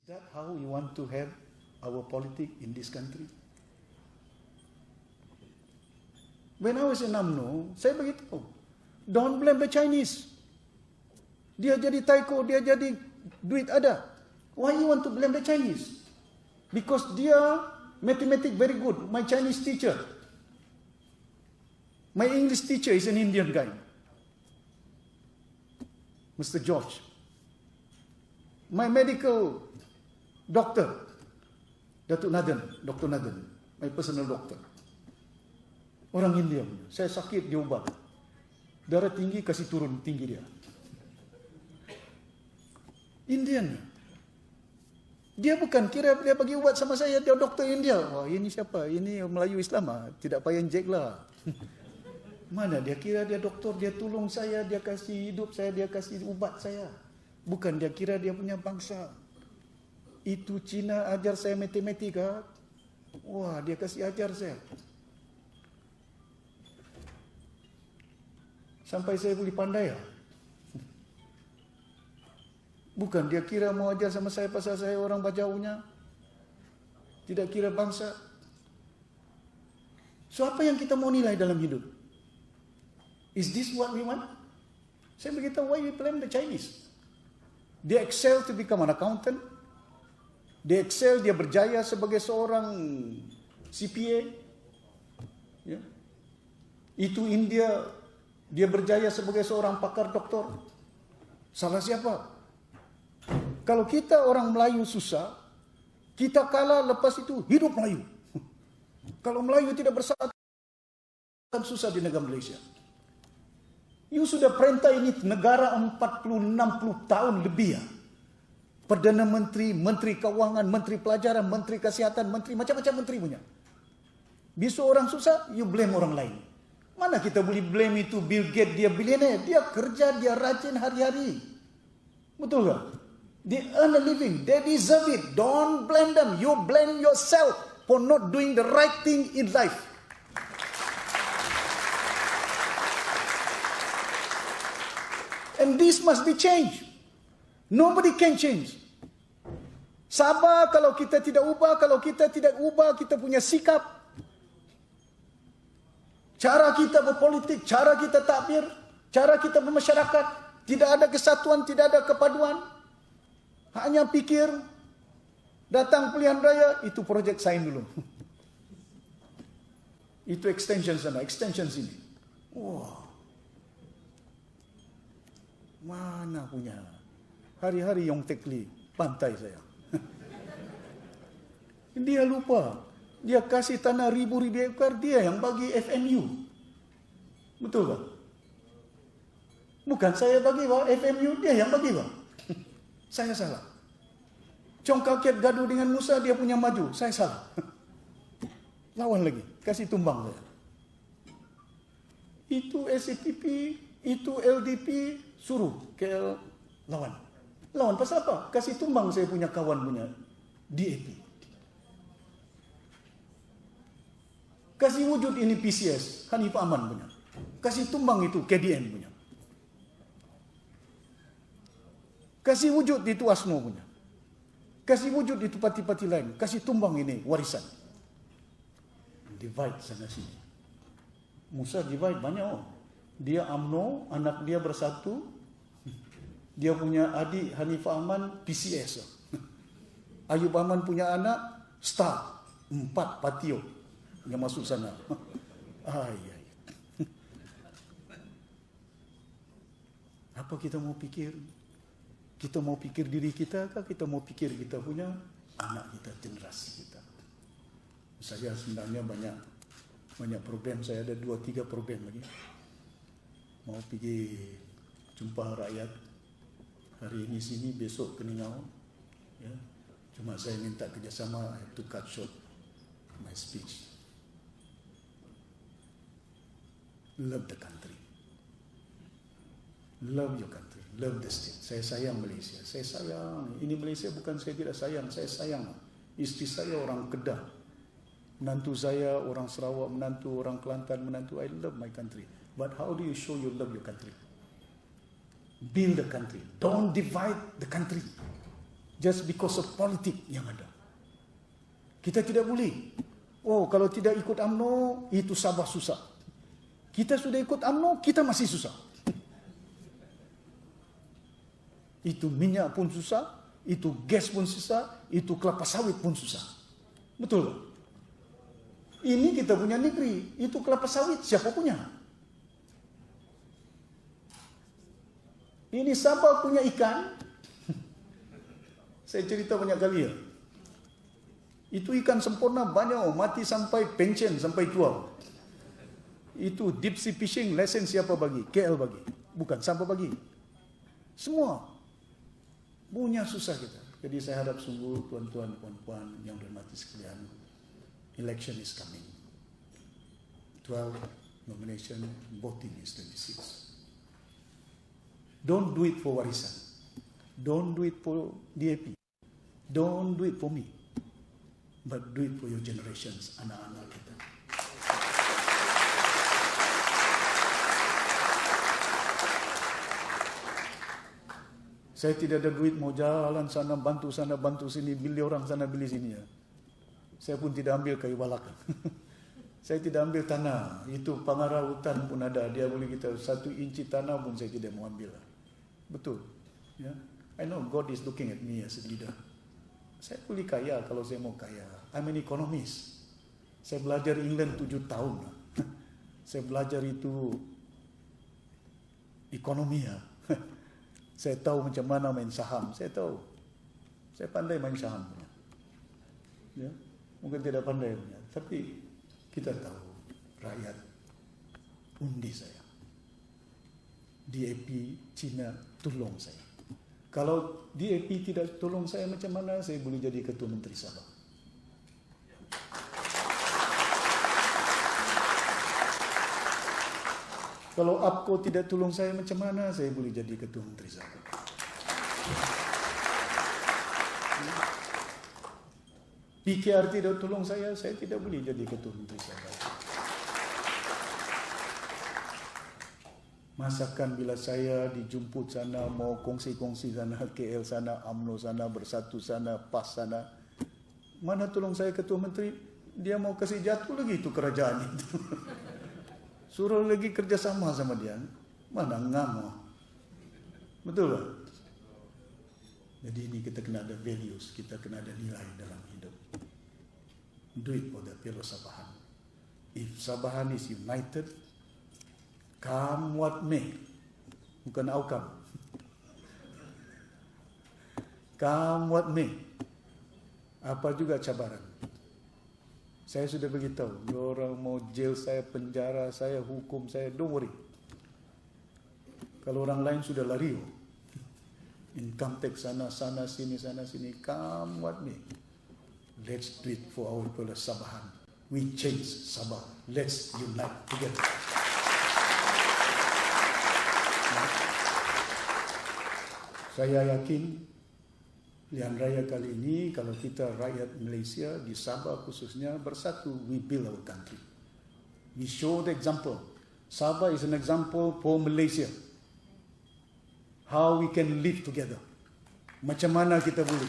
Is that how you want to have our politics in this country? When I was in UMNO, saya beritahu, don't blame the Chinese. Dia jadi taiko, dia jadi duit ada. Why you want to blame the Chinese? Because dia mathematics very good. My Chinese teacher, my English teacher is an Indian guy, Mr. George. My medical doctor, Dr. Nathan, my personal doctor, orang India. Saya sakit, dia ubat. Darah tinggi, kasih turun tinggi dia. Indian. Dia bukan kira dia bagi ubat sama saya, dia doktor India. Wah, ini siapa? Ini Melayu Islam ah. Tidak payah injek lah. Mana dia kira dia doktor, dia tolong saya, dia kasih hidup saya, dia kasih ubat saya. Bukan dia kira dia punya bangsa. Itu Cina ajar saya matematika. Wah, dia kasih ajar saya. Sampai saya boleh pandai ya. Bukan dia kira mau ajar sama saya pasal saya orang Bajaunya. Tidak kira bangsa. So apa yang kita mau nilai dalam hidup? Is this what we want? Saya beritahu, why we blame the Chinese? Dia excel to become an accountant. Dia excel, dia berjaya sebagai seorang CPA. Ya. Itu India, dia berjaya sebagai seorang pakar doktor. Salah siapa? Kalau kita orang Melayu susah, kita kalah, lepas itu hidup Melayu. Kalau Melayu tidak bersatu, akan susah di negara Malaysia. You sudah perintah ini negara 40-60 tahun lebih ya. Perdana Menteri, Menteri Keuangan, Menteri Pelajaran, Menteri Kesihatan, Menteri macam-macam menteri punya. Besok orang susah, you blame orang lain. Mana kita boleh blame itu Bill Gates, dia billionaire. Dia kerja, dia rajin hari-hari. Betul tak? They earn a living, they deserve it. Don't blame them, you blame yourself for not doing the right thing in life. And this must be changed. Nobody can change. Sabar kalau kita tidak ubah, kalau kita tidak ubah kita punya sikap, cara kita berpolitik, cara kita takbir, cara kita bermasyarakat, tidak ada kesatuan, tidak ada kepaduan. Hanya pikir datang pilihan raya, itu projek sign dulu. Itu extension sana, extension sini. Wah. Mana punya? Hari-hari Yong Tek Lee pantai saya. Dia lupa. Dia kasih tanah ribu-ribu ekar, dia yang bagi FMU. Betul tak? Bukan saya bagi pak, FMU dia yang bagi pak. Saya salah. Chong Kaket gaduh dengan Musa, dia punya maju. Saya salah. Lawan lagi, kasih tumbang saya. Itu SCTP, itu LDP, suruh KL lawan. Lawan pasal apa? Kasih tumbang saya punya kawan punya DAP. Kasih wujud ini PCS, Hanif Aman punya. Kasih tumbang itu KDN punya. Kasih wujud itu ASNO punya. Kasih wujud itu parti-parti lain. Kasih tumbang ini warisan. Divide sana sini. Musa divide banyak. Dia UMNO, anak dia bersatu. Dia punya adik Hanifah Aman PCS. Ayub Aman punya anak Star. 4 patio yang masuk sana. Apa kita mau pikir? Kita mau pikir diri kita kah? Kita mau pikir kita punya anak kita, generasi kita. Saya sebenarnya banyak program. Saya ada 2-3 program lagi. Mau pergi jumpa rakyat. Hari ini sini, besok Keningau. Ya. Cuma saya minta kerjasama, I have to cut short my speech. Love the country. Love your country. Love the state. Saya sayang Malaysia. Saya sayang. Ini Malaysia bukan saya tidak sayang. Saya sayang. Isteri saya orang Kedah. Menantu saya orang Sarawak. Menantu orang Kelantan. Menantu, I love my country. But how do you show you love your country? Build the country. Don't divide the country. just because of politik yang ada. Kita tidak boleh. Oh, kalau tidak ikut UMNO, itu Sabah susah. Kita sudah ikut UMNO, kita masih susah. Itu minyak pun susah, itu gas pun susah, itu kelapa sawit pun susah. Betul? Ini kita punya negeri, itu kelapa sawit siapa punya? Ini Sabah punya ikan. Saya cerita banyak kali ya. Itu ikan sempurna banyak, mati sampai pension, sampai tua. Itu deep sea fishing lesson siapa bagi? KL bagi. Bukan Sabah bagi. Semua. Punya susah kita. Jadi saya harap sungguh tuan-tuan, puan-puan yang berhormati sekalian, election is coming. 12 nomination, voting is 26. Don't do it for warisan. Don't do it for DAP. Don't do it for me. But do it for your generations, anak-anak kita. Saya tidak ada duit mau jalan sana, bantu sini, beli orang sana, beli sini ya. Saya pun tidak ambil kayu balak. Saya tidak ambil tanah. Itu pengarah hutan pun ada. Dia boleh kita 1 inci tanah pun saya tidak mau ambil. Betul. Ya. I know God is looking at me as a leader. Saya boleh kaya kalau saya mau kaya. I'm an economist. Saya belajar England 7 tahun. Saya belajar itu ekonomi ya. Saya tahu macam mana main saham. Saya tahu. Saya pandai main saham. Ya. Mungkin tidak pandai punya. Tapi kita tahu rakyat undi saya. DAP Cina tolong saya. Kalau DAP tidak tolong saya macam mana saya boleh jadi Ketua Menteri Sabah. Kalau APCO tidak tolong saya macam mana saya boleh jadi Ketua Menteri Sabah. PKR tidak tolong saya tidak boleh jadi Ketua Menteri Sabah. Masakan bila saya dijemput sana, mau kongsi-kongsi sana, KL sana, UMNO sana, bersatu sana, PAS sana. Mana tolong saya Ketua Menteri, dia mau kasih jatuh lagi itu kerajaan itu. Suruh lagi kerjasama sama dia. Mana ngam. Betul tak? Jadi ini kita kena ada values, kita kena ada nilai dalam hidup. Do it for the fellow Sabahan. If Sabahan is united, come what may. Bukan outcome. Come what may. Apa juga cabaran. Saya sudah beritahu, orang mau jail saya, penjara saya, hukum saya, don't worry. Kalau orang lain sudah lari, income tax sana sini, come what may. Let's do it for our people Sabahan. We change Sabah. Let's unite together. Saya yakin pilihan raya kali ini, kalau kita rakyat Malaysia di Sabah khususnya bersatu, we build our country. We show the example. Sabah is an example for Malaysia. How we can live together. Macam mana kita boleh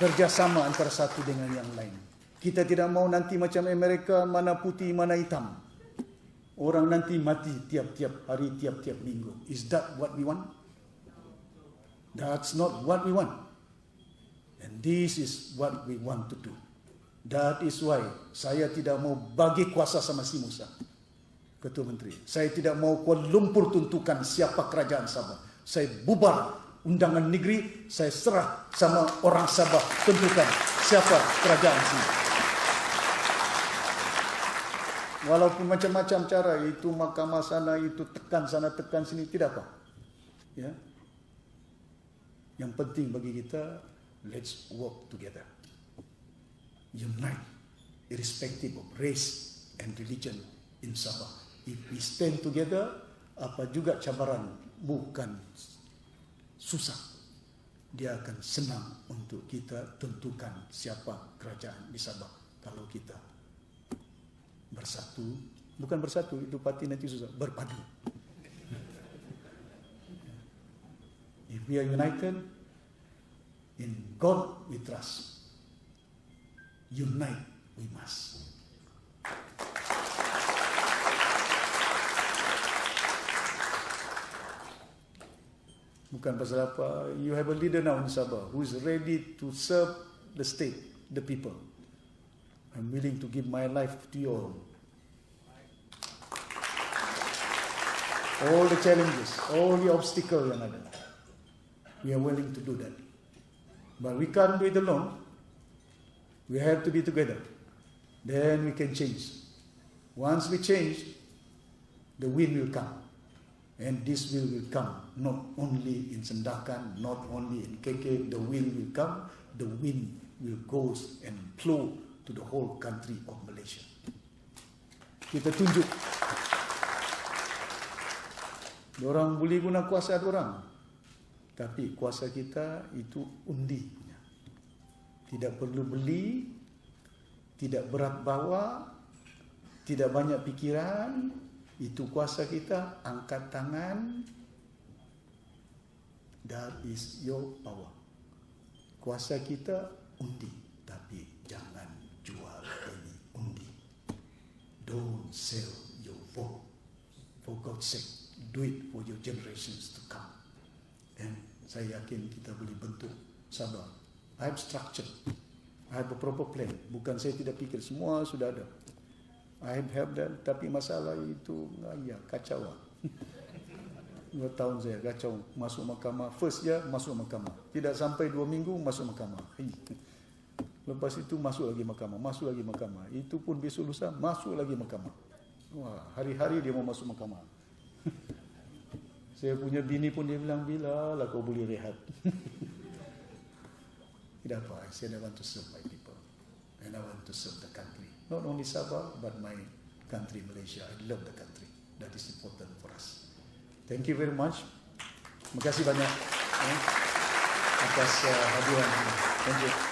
kerjasama antara satu dengan yang lain. Kita tidak mau nanti macam Amerika, mana putih, mana hitam. Orang nanti mati tiap-tiap hari, tiap-tiap minggu. Is that what we want? That's not what we want. And this is what we want to do. That is why saya tidak mau bagi kuasa sama si Musa, Ketua Menteri. Saya tidak mau Kuala Lumpur tentukan siapa kerajaan Sabah. Saya bubar undangan negeri, saya serah sama orang Sabah tentukan siapa kerajaan sini. Walaupun macam-macam cara, itu mahkamah sana, itu tekan sana, tekan sini, tidak apa. Ya. Yang penting bagi kita, let's work together. Unite, irrespective of race and religion in Sabah. If we stand together, apa juga cabaran, bukan susah. Dia akan senang untuk kita tentukan siapa kerajaan di Sabah. Kalau kita bersatu, bukan bersatu, itu parti nanti susah, berpadu. If we are united, In God we trust. Unite we must. Bukan pasal apa. You have a leader now in Sabah who is ready to serve the state, the people. I'm willing to give my life to you all. All the challenges, all the obstacles yang ada. We are willing to do that. But we can't do it alone. We have to be together. Then we can change. Once we change, the wind will come. And this will come not only in Sandakan, not only in KK, the wind will come, the wind will go and flow to the whole country of Malaysia. Kita tunjuk. Diorang boleh guna kuasa diorang, tapi kuasa kita itu undi punya. Tidak perlu beli, tidak berat bawa, tidak banyak pikiran. Itu kuasa kita, angkat tangan. That is your power. Kuasa kita undi, tapi jangan jual ini undi. Don't sell your vote. For God's sake, do it for your generations to come. And saya yakin kita boleh bentuk Sabah. I have structure. I have a proper plan. Bukan saya tidak fikir, semua sudah ada. I have that, tapi masalah itu ya kacau. 2 tahun saya kacau, masuk mahkamah, first je masuk mahkamah, tidak sampai 2 minggu masuk mahkamah. Lepas itu masuk lagi mahkamah, itu pun besok lusa masuk lagi mahkamah. Wah, hari-hari dia mau masuk mahkamah. Saya punya bini pun dia bilang, bila lah kau boleh rehat. Tidak apa, I said I want to serve my people and I want to serve the country. Not only Sabah, but my country, Malaysia. I love the country. That is important for us. Thank you very much. Terima kasih banyak atas hadiran. Thank you.